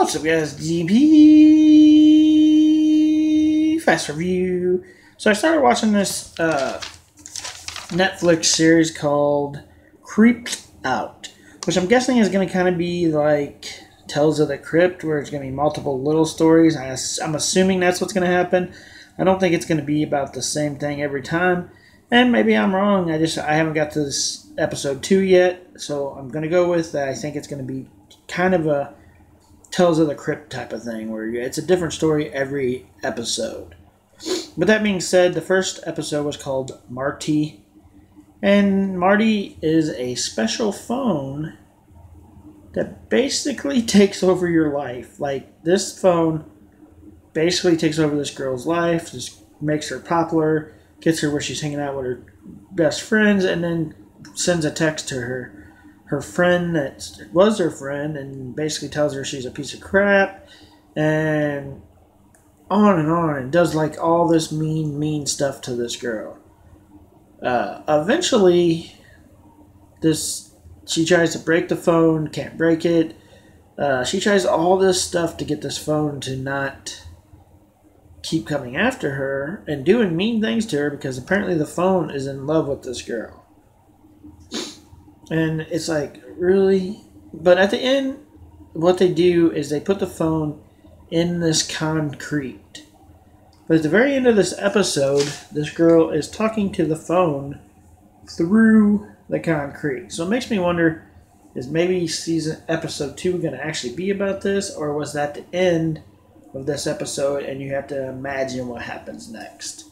What's up, guys? Dtmp fast review. So I started watching this Netflix series called Creeped Out, which I'm guessing is going to kind of be like Tales of the Crypt, where it's going to be multiple little stories. I'm assuming that's what's going to happen. I don't think it's going to be about the same thing every time, and maybe I'm wrong. I haven't got to this episode 2 yet, so I'm going to go with that. I think it's going to be kind of a Tales of the Crypt type of thing, where it's a different story every episode. But that being said, the first episode was called Marti. And Marti is a special phone that basically takes over your life. Like, this phone basically takes over this girl's life, just makes her popular, gets her where she's hanging out with her best friends, and then sends a text to her friend that was her friend and basically tells her she's a piece of crap, and on, and does like all this mean stuff to this girl. Eventually, she tries to break the phone, can't break it. She tries all this stuff to get this phone to not keep coming after her and doing mean things to her, because apparently the phone is in love with this girl. And it's like, really? But at the end, what they do is they put the phone in this concrete. But at the very end of this episode, this girl is talking to the phone through the concrete. So it makes me wonder, is maybe episode 2 going to actually be about this? Or was that the end of this episode and you have to imagine what happens next?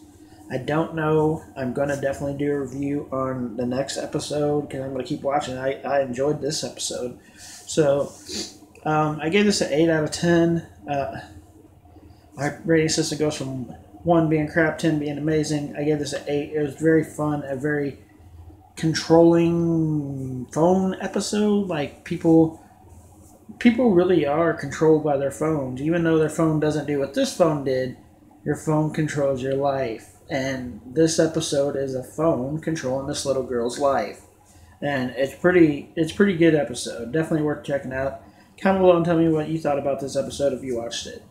I don't know. I'm going to definitely do a review on the next episode because I'm going to keep watching. I enjoyed this episode. So, I gave this an 8 out of 10. My rating system goes from 1 being crap, 10 being amazing. I gave this an 8. It was very fun, a very controlling phone episode. Like, people really are controlled by their phones. Even though their phone doesn't do what this phone did, your phone controls your life. And this episode is a phone controlling this little girl's life. And it's pretty good episode. Definitely worth checking out. Comment below and tell me what you thought about this episode if you watched it.